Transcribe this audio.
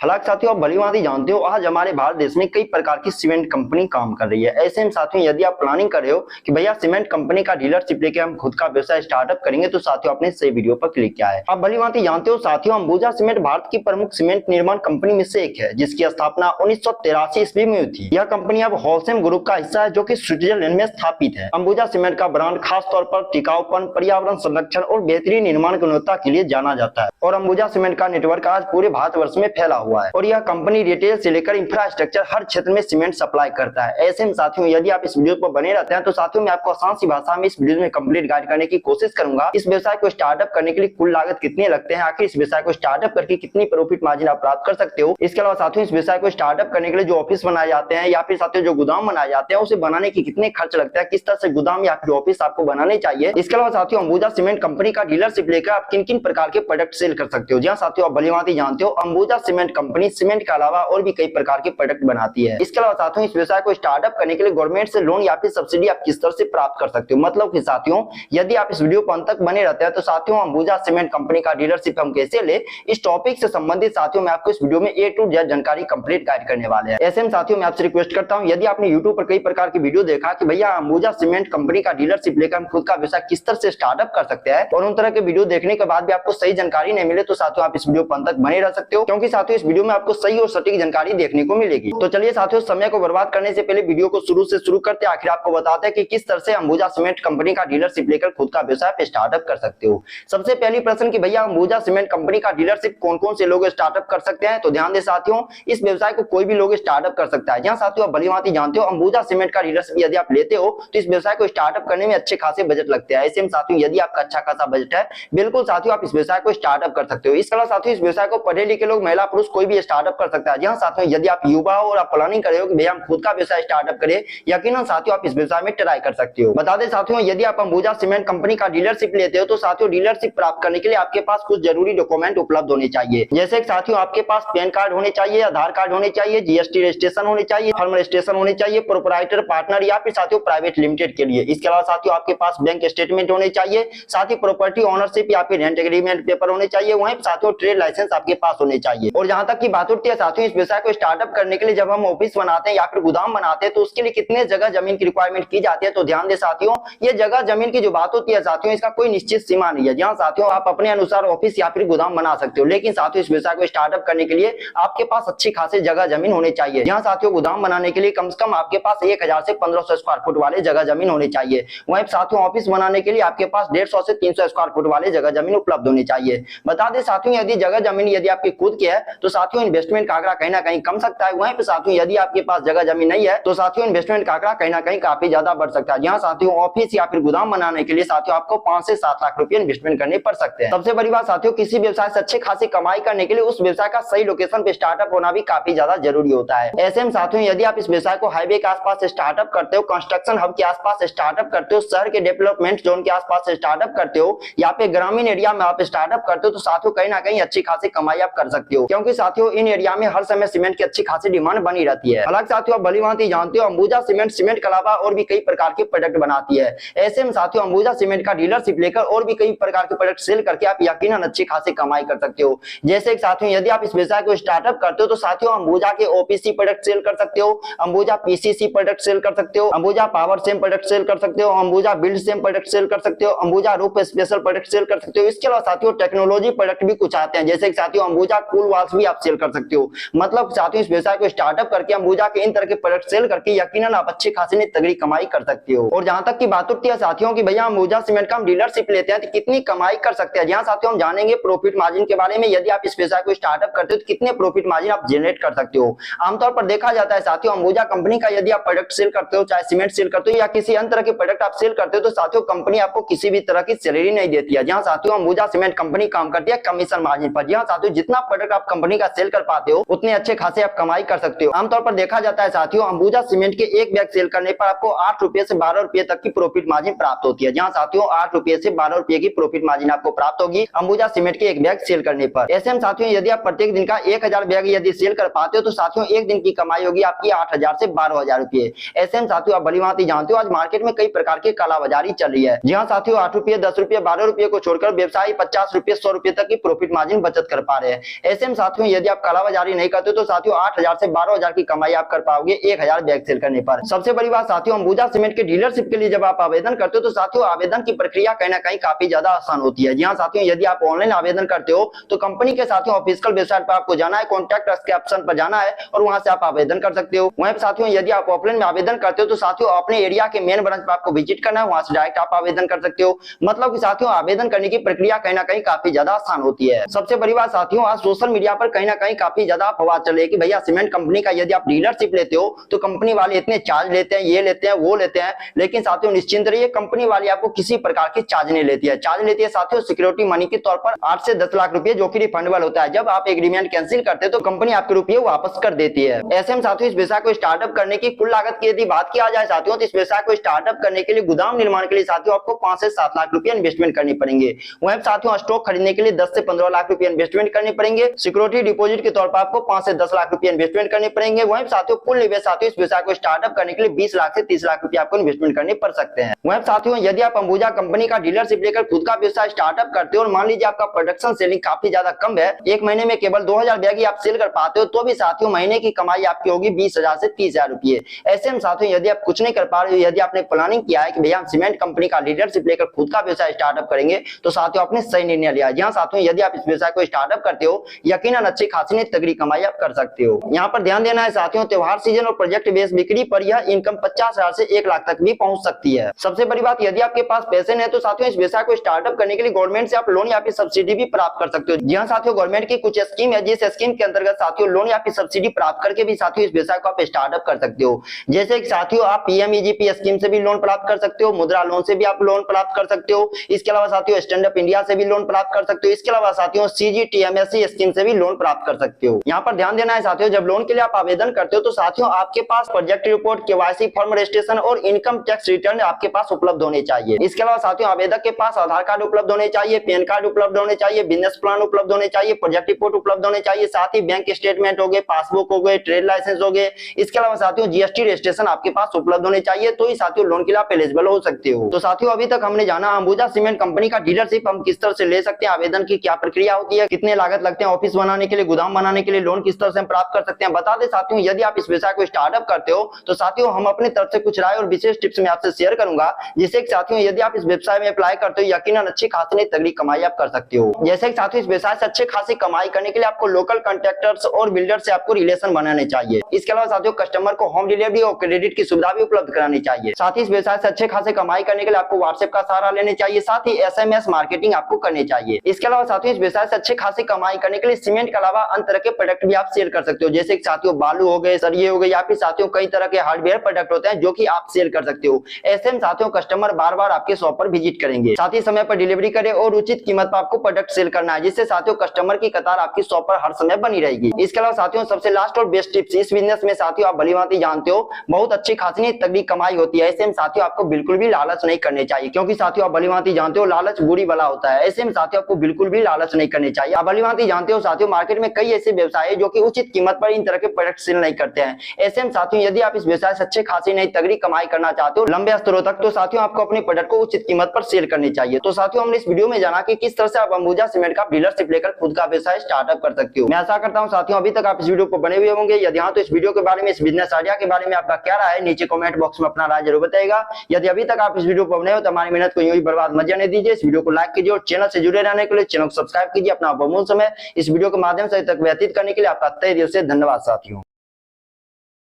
हालांकि साथियों आप भलीभांति जानते हो आज हमारे भारत देश में कई प्रकार की सीमेंट कंपनी काम कर रही है। ऐसे में साथियों यदि आप प्लानिंग कर रहे हो कि भैया सीमेंट कंपनी का डीलरशिप लेके हम खुद का व्यवसाय स्टार्टअप करेंगे तो साथियों आपने सही वीडियो पर क्लिक किया है। आप भलीभांति जानते हो साथियों अंबुजा सीमेंट भारत की प्रमुख सीमेंट निर्माण कंपनी में से एक है जिसकी स्थापना 1983 ईस्वी में हुई थी। यह कंपनी अब होलसेम ग्रुप का हिस्सा है जो कि स्विट्जरलैंड में स्थापित है। अंबुजा सीमेंट का ब्रांड खास तौर पर टिकाऊपन, पर्यावरण संरक्षण और बेहतरीन निर्माण गुणवत्ता के लिए जाना जाता है और अंबुजा सीमेंट का नेटवर्क आज पूरे भारतवर्ष में फैला हुआ है और यह कंपनी रिटेल से लेकर इंफ्रास्ट्रक्चर हर क्षेत्र में सीमेंट सप्लाई करता है। ऐसे में साथियों यदि आप इस वीडियो पर बने रहते हैं तो साथियों मैं आपको आसान सी भाषा में इस वीडियो में कंप्लीट गाइड करने की कोशिश करूंगा। इस व्यवसाय को स्टार्टअप करने के लिए कुल लागत कितने लगते हैं, आखिर इस व्यवसाय को स्टार्टअप करके कितनी प्रॉफिट मार्जिन आप प्राप्त कर सकते हो। इसके अलावा साथियों इस व्यवसाय को स्टार्टअप करने के लिए जो ऑफिस बनाए जाते हैं या फिर साथियों जो गोदाम बनाए जाते हैं उसे बनाने के कितने खर्च लगता है, किस तरह से गोदाम या फिर ऑफिस आपको बनाने चाहिए। इसके अलावा साथियों अंबुजा सीमेंट कंपनी का डीलरशिप लेकर आप किन किन प्रकार के प्रोडक्ट सेल कर सकते हो। जहां साथियों आप भलीभांति जानते हो अंबुजा सीमेंट कंपनी सीमेंट के अलावा और भी कई प्रकार के प्रोडक्ट बनाती है। इसके अलावा साथियों इस व्यवसाय को स्टार्टअप करने के लिए गवर्नमेंट से लोन या फिर सब्सिडी आप किस तरह से प्राप्त कर सकते हो। मतलब कि साथियों यदि आप इस वीडियो पर अंत तक बने रहते हैं तो साथियों अंबुजा सीमेंट कंपनी का डीलरशिप हम कैसे ले, इस टॉपिक से संबंधित साथियों मैं आपको इस वीडियो में ए टू जेड जानकारी कंप्लीट गाइड करने वाले हैं। ऐसे में साथियों मैं आपसे रिक्वेस्ट करता हूं यदि आपने यूट्यूब पर कई प्रकार की वीडियो देखा कि भैया अंबुजा सीमेंट कंपनी का डीलरशिप लेकर हम खुद का व्यवसाय किस तरह से स्टार्टअप कर सकते हैं और उन तरह के वीडियो देखने के बाद भी आपको सही जानकारी नहीं मिले तो साथियों आप इस वीडियो पर अंत तक बने रह सकते हो क्योंकि साथियों इस वीडियो में आपको सही और सटीक जानकारी देखने को मिलेगी। तो चलिए साथियों समय को बर्बाद करने से पहले वीडियो को शुरू से शुरू करते हैं, आखिर आपको बताते हैं कि किस तरह से अंबुजा सीमेंट कंपनी का डीलरशिप लेकर खुद का व्यवसाय स्टार्टअप कर सकते हो। सबसे पहली प्रश्न कि भैया अंबुजा सीमेंट कंपनी का डीलरशिप कौन कौन से लोग स्टार्टअप कर सकते हैं, तो ध्यान दे साथियों इस व्यवसाय को कोई भी लोग स्टार्टअप कर सकता है। जहां साथियों आप भलीभांति जानते हो अंबुजा सीमेंट का डीलरशिप यदि आप लेते हो तो इस व्यवसाय को स्टार्टअप करने में अच्छे खासे बजट लगते हैं। ऐसे में साथियों यदि आपका अच्छा खासा बजट है बिल्कुल साथियों आप इस व्यवसाय को स्टार्टअप कर सकते हो। इसके अलावा साथियों इस व्यवसाय को पढ़े लिखे लोग, महिला पुरुष कोई भी स्टार्टअप कर सकता है। जहां साथियों यदि आप युवा हो और आप प्लानिंग कर रहे हो कि भैया हम खुद का व्यवसाय स्टार्टअप करें, यकीनन साथियों आप इस व्यवसाय में ट्राई कर सकते हो। बता दें साथियों यदि आप अंबुजा सीमेंट कंपनी का डीलरशिप लेते हो तो साथियों डीलरशिप प्राप्त करने के लिए आपके पास कुछ जरूरी डॉक्यूमेंट उपलब्ध होने चाहिए। जैसे साथियों आपके पास पैन कार्ड होने चाहिए, आधार कार्ड होने चाहिए, जीएसटी रजिस्ट्रेशन होने चाहिए, फर्म रजिस्ट्रेशन होने चाहिए प्रोप्राइटर, पार्टनर या फिर साथियों प्राइवेट लिमिटेड के लिए। इसके अलावा साथियों आपके पास बैंक स्टेटमेंट होने चाहिए, साथ ही प्रॉपर्टी ओनरशिप या फिर रेंट एग्रीमेंट पेपर होने चाहिए, वहीं साथियों ट्रेड लाइसेंस आपके पास होने चाहिए। और जहां तक की बात उठती है साथियों इस व्यवसाय को स्टार्टअप करने के लिए जब हम ऑफिस बनाते हैं या फिर गोदाम बनाते हैं तो उसके लिए कितने जगह जमीन की रिक्वायरमेंट की जाती है, तो ध्यान दे साथियों ये जगह जमीन की जो बात होती है साथियों इसका कोई निश्चित सीमा नहीं है। जहां साथियों आप अपने अनुसार ऑफिस या फिर गोदाम बना सकते हो, लेकिन साथियों इस व्यवसाय को स्टार्टअप करने के लिए आपके पास अच्छी खासी जगह जमीन होनी चाहिए। जहां साथियों गोदाम बनाने के लिए कम से कम आपके पास 1000 से 1500 स्क्वायर फुट वाले जगह जमीन होनी चाहिए। वहीं साथियों ऑफिस बनाने के लिए आपके पास 150 से 300 स्क्वायर फुट वाले जगह जमीन उपलब्ध होनी चाहिए। बता दें साथियों यदि जगह जमीन यदि आपकी खुद की है तो साथियों इन्वेस्टमेंट का आंकड़ा कहीं ना कहीं कम सकता है। वहीं पे साथियों यदि आपके पास जगह जमीन नहीं है तो साथियों इन्वेस्टमेंट का आंकड़ा कहीं ना कहीं काफी ज्यादा बढ़ सकता है। जहां साथियों ऑफिस या फिर गोदाम बनाने के लिए साथियों आपको 5 से 7 लाख रुपए इन्वेस्टमेंट करने पड़ सकते हैं। सबसे बड़ी बात साथियों किसी व्यवसाय से अच्छे खासी कमाई करने के लिए उस व्यवसाय का सही लोकेशन पे स्टार्टअप होना भी काफी ज्यादा जरूरी होता है। ऐसे में साथियों यदि आप इस व्यवसाय को हाईवे के आसपास स्टार्टअप करते हो, कंस्ट्रक्शन हब के आसपास स्टार्टअप करते हो, शहर के डेवलपमेंट जोन के आसपास स्टार्टअप करते हो या फिर ग्रामीण एरिया में आप स्टार्टअप करते हो तो साथियों कहीं ना कहीं अच्छी खासी कमाई आप कर सकते हो क्योंकि साथियों इन एरिया में हर समय सीमेंट की अच्छी खासी डिमांड बनी रहती है। हालांकि साथियों आप भलीभांति जानते हो अंबुजा सीमेंट सीमेंट के अलावा और भी कई प्रकार के प्रोडक्ट बनाती है। ऐसे में साथियों अंबुजा सीमेंट का डीलरशिप लेकर और भी कई प्रकार के प्रोडक्ट सेल करके आप यकीनन अच्छी खासी कमाई कर सकते हो। जैसे साथियों यदि आप इस व्यवसाय को स्टार्टअप करते हो तो साथियों अंबुजा के ओपीसी प्रोडक्ट सेल कर सकते हो, अंबुजा पीसीसी प्रोडक्ट सेल कर सकते हो, Ambuja power same product sell कर सकते हो, Ambuja build same product sell कर सकते हो, Ambuja roof special product sell कर सकते हो। इसके अलावा साथियों टेक्नोलॉजी प्रोडक्ट भी कुछ आते हैं जैसे साथियों अंबुजा कूल वॉल्स भी आप सेल कर सकते हो। मतलब साथियों इस व्यवसाय को स्टार्टअप करके अंबुजा के इन तरह के प्रोडक्ट सेल करके यकीनन आप अच्छी खासी तगड़ी कमाई कर सकते हो। और जहां तक की बात उठती है साथियों की भैया अंबुजा सीमेंट का हम डीलरशिप लेते हैं तो कितनी कमाई कर सकते हैं, जहां साथियों हम जानेंगे प्रॉफिट मार्जिन के बारे में। यदि आप इस व्यवसाय को स्टार्टअप करते हो तो कितने प्रॉफिट मार्जिन आप जनरेट कर सकते हो। आमतौर पर देखा जाता है साथियों अंबुजा कंपनी का यदि आप प्रोडक्ट सेल करते हो, चाहे सीमेंट सेल करते हो या किसी अन्य तरह के प्रोडक्ट आप सेल करते हो तो साथियों कंपनी आपको किसी भी तरह की सैलरी नहीं देती है। जहां साथियों अंबुजा सीमेंट कंपनी काम करती है कमीशन मार्जिन पर। जहां साथियों जितना प्रोडक्ट आप कंपनी का सेल कर पाते हो उतने अच्छे खासे आप कमाई कर सकते हो। आमतौर पर देखा जाता है साथियों अंबुजा सीमेंट के एक बैग सेल करने पर आपको 8 रुपए से 12 रुपए तक की प्रॉफिट मार्जिन प्राप्त होती है। जहां साथियों 8 रुपए से 12 रुपए की प्रॉफिट मार्जिन आपको प्राप्त होगी अंबुजा सीमेंट के एक बैग सेल करने पर। ऐसे में साथियों यदि आप प्रत्येक दिन का 1000 बैग यदि सेल कर पाते हो तो साथियों एक दिन की कमाई होगी आपकी 8000 से 12000 रुपए। ऐसे में साथियों आप भलीभांति जानते हो आज मार्केट में कई प्रकार की कालाबाजारी चल रही है। जहां साथियों 8 रुपए 10 रुपए 12 रुपए को छोड़कर व्यवसायी 50 रुपए 100 रुपए तक की प्रॉफिट मार्जिन बचत कर पा रहे हैं। ऐसे में साथियों साथियों यदि आप कालाबाजारी नहीं करते तो साथियों 8,000 से 12,000 की कमाई आप कर पाओगे 1,000 बैग सेल करने पर। सबसे बड़ी बात साथियों, अंबुजा सीमेंट के डीलरशिप के लिए जब आप आवेदन करते हो तो साथियों आवेदन की प्रक्रिया कहीं ना कहीं काफी ज्यादा आसान होती है। जी हाँ साथियों, यदि आप ऑनलाइन आवेदन करते हो तो कंपनी के साथियों ऑफिशियल वेबसाइट पर आपको जाना है, कॉन्टैक्ट अस के ऑप्शन पर जाना है और वहां से आप आवेदन कर सकते हो। वहीं साथियों यदि आप ऑफलाइन में आवेदन करते हो तो साथियों अपने एरिया के मेन ब्रांच पर आपको विजिट करना है, वहां से डायरेक्ट आप आवेदन कर सकते हो। मतलब कि साथियों आवेदन करने की प्रक्रिया कहीं ना कहीं काफी ज्यादा आसान होती है। सबसे बड़ी बात साथियों, आज सोशल मीडिया पर कहीं ना कहीं काफी ज्यादा अफवाह चल रही है कि भैया सीमेंट कंपनी का यदि आप डीलरशिप लेते हो तो कंपनी वाले इतने चार्ज लेते हैं, ये लेते हैं, वो लेते हैं। लेकिन साथियों निश्चिंत रहिए, कंपनी वाली आपको किसी प्रकार की चार्ज नहीं लेती है। चार्ज लेती है साथियों सिक्योरिटी मनी के तौर पर 8 से 10 लाख रुपए, जो कि रिफंडेबल होता है। जब आप एग्रीमेंट कैंसिल करते हैं तो कंपनी आपके रुपये वापस कर देती है। ऐसे में साथियों इस व्यवसाय को स्टार्टअप करने की कुल लागत की यदि बात किया जाए साथियों, तो इस व्यवसाय को स्टार्टअप करने के लिए गोदाम निर्माण के लिए साथियों आपको 5 से 7 लाख रुपए इन्वेस्टमेंट करनी पड़ेंगे। वहीं साथियों स्टॉक खरीदने के लिए 10 से 15 लाख रुपए इन्वेस्टमेंट करनी पड़ेंगे। सिक्योरिटी डिपॉजिट के तौर पर आपको 5 से 10 लाख रुपए इन्वेस्टमेंट करने पड़ेंगे। वहीं साथियों कुल निवेश साथियों इस व्यवसाय को स्टार्टअप करने के लिए 20 लाख से 30 लाख रुपए आपको इन्वेस्टमेंट करने पड़ सकते हैं। वहीं साथियों यदि आप अंबुजा कंपनी का डीलरशिप लेकर खुद का व्यवसाय स्टार्टअप करते हो और मान लीजिए आपका प्रोडक्शन सेलिंग काफी ज्यादा कम है, एक महीने में केवल 2000 बैग ही आप सेल कर पाते हो, तो भी साथियों महीने की कमाई आपकी होगी 20,000 से 30,000 रुपए। ऐसे में साथियों यदि आप कुछ नहीं कर पा रहे हो, यदि आपने प्लानिंग किया है कि भैया हम सीमेंट कंपनी का लीडरशिप लेकर खुद का व्यवसाय स्टार्टअप करेंगे, तो साथियों आपने सही निर्णय लिया। जी हाँ साथियों, यदि आप इस व्यवसाय को स्टार्टअप करते हो यकीनन अच्छी खासी नहीं तगड़ी कमाई आप कर सकते हो। यहाँ पर ध्यान देना है साथियों, त्योहार सीजन और प्रोजेक्ट बेस्ड बिक्री पर यह इनकम 50,000 से 1 लाख तक भी पहुंच सकती है। सबसे बड़ी बात, यदि आपके पास पैसे नहीं है तो साथियों इस व्यवसाय को स्टार्टअप करने के लिए गवर्नमेंट से आप लोन या फिर सब्सिडी भी प्राप्त कर सकते हो। जी हाँ साथियों, गवर्नमेंट की कुछ स्कीम है, जिस स्कीम के अंतर्गत साथियों लोन या फिर सब्सिडी प्राप्त करके भी साथियों इस व्यवसाय को आप स्टार्टअप कर सकते हो। जैसे साथियों आप पीएमईजीपी स्कीम से भी लोन प्राप्त कर सकते हो, मुद्रा लोन से भी आप लोन प्राप्त कर सकते हो। इसके अलावा साथियों स्टैंड अप इंडिया से भी लोन प्राप्त कर सकते हो। इसके अलावा साथियों सीजीटीएमएससी स्कीम से भी लोन प्राप्त कर सकते हो। यहाँ पर ध्यान देना है साथियों, जब लोन के लिए आप आवेदन करते हो तो साथियों आपके पास project report, KYC form registration और इनकम टैक्स रिटर्न आपके पास उपलब्ध होने चाहिए। इसके अलावा साथियों आवेदक के पास आधार कार्ड उपलब्ध होने चाहिए, पैन कार्ड उपलब्ध होने चाहिए, बिजनेस प्लान उपलब्ध होने चाहिए, प्रोजेक्ट रिपोर्ट उपलब्ध होने चाहिए, साथ ही बैंक स्टेटमेंट हो गए, पासबुक हो गए, ट्रेड लाइसेंस हो गए। इसके अलावा साथियों जीएसटी रजिस्ट्रेशन आपके पास उपलब्ध होने चाहिए, तो ही साथियों लोन के लिए आप एलिजिबल हो सकते हो। तो साथियों अभी तक हमने जाना अंबुजा सीमेंट कंपनी का डीलरशिप हम किस तरह से ले सकते हैं, आवेदन की क्या प्रक्रिया होती है, कितने लागत लगते हैं ऑफिस बनाने के लिए, गोदाम बनाने के लिए, लोन किस तरह से हम प्राप्त कर सकते हैं। बता दें साथियों, यदि आप इस व्यवसाय को स्टार्टअप करते हो तो साथियों हम अपनी तरफ से कुछ राय और विशेष टिप्स में आपसे शेयर करूंगा, जिससे साथियों यदि आप इस व्यवसाय में अप्लाई करते हो यकीनन अच्छी खासी नहीं तगड़ी कमाई आप कर सकते हो। जैसे कि साथियों इस व्यवसाय से अच्छे खासी कमाई करने के लिए आपको लोकल कॉन्ट्रैक्टर्स और बिल्डर से आपको रिलेशन बनाने चाहिए। इसके अलावा साथियों कस्टमर को होम डिलीवरी और क्रेडिट की सुविधा भी उपलब्ध करानी चाहिए। साथ ही इस व्यवसाय से अच्छे खासे कमाई करने के लिए आपको व्हाट्सएप का सहारा लेने चाहिए, साथ ही एसएमएस मार्केटिंग आपको करनी चाहिए। इसके अलावा साथियों इस व्यवसाय से अच्छे खासी कमाई करने के लिए सीमेंट के अलावा अन्य तरह के प्रोडक्ट भी आप सेल कर सकते हो। जैसे साथियों बालू हो गए, सरिये हो गए, या फिर साथियों कई तरह के हार्डवेयर प्रोडक्ट होते हैं जो कि आप सेल कर सकते हो। ऐसे में साथियों कस्टमर बार बार आपके शॉप पर विजिट करेंगे। साथ ही समय पर डिलीवरी करें और उचित कीमत पर आपको प्रोडक्ट सेल करना है, जिससे साथियों कस्टमर की कतार आपकी शॉप पर हर समय बनी रहेगी। इसके अलावा साथियों सबसे लास्ट और बेस्ट टिप्स, इस बिजनेस में साथियों आप भलीभांति जानते हो बहुत अच्छी खासी तगड़ी कमाई होती है। ऐसे में साथियों आपको बिल्कुल भी लालच नहीं करने चाहिए, क्योंकि साथियों आप भलीभांति जानते हो लालच बुरी बला होता है। ऐसे में साथियों आपको बिल्कुल भी लालच नहीं करनी चाहिए। आप भलीभांति जानते हो साथियों मार्केट में कई ऐसे व्यवसाय है जो कि उचित कीमत पर इन तरह के प्रोडक्ट सेल नहीं करते हैं। ऐसे में साथियों यदि आप इस व्यवसाय से अच्छे खासी नहीं तगड़ी कमाई करना चाहते हो लंबे स्तरों तक, तो साथियों आपको अपने प्रोडक्ट को उचित कीमत पर सेल करनी चाहिए। तो साथियों हमने इस वीडियो में जाना कि किस तरह से आप अंबुजा सीमेंट का डीलरशिप लेकर खुद का व्यवसाय स्टार्टअप कर सकते हो। मैं आशा करता हूं साथियों अभी तक आप इस वीडियो पर बने हुए होंगे। यदि हाँ तो इस वीडियो के बारे में, इस बिजनेस आइडिया के बारे में आपका क्या राय है, नीचे कमेंट बॉक्स में अपना राय जरूर बताइएगा। यदि अभी तक आप इस वीडियो पर बने हो तो हमारी मेहनत को यूं ही बर्बाद मत जाने दीजिए। इस वीडियो को लाइक कीजिए और चैनल से जुड़े रहने के लिए चैनल को सब्सक्राइब कीजिए। अपना बहुमूल्य समय इस वीडियो के माध्यम से तक व्यतीत करने के लिए आपका तहे दिल से धन्यवाद साथियों।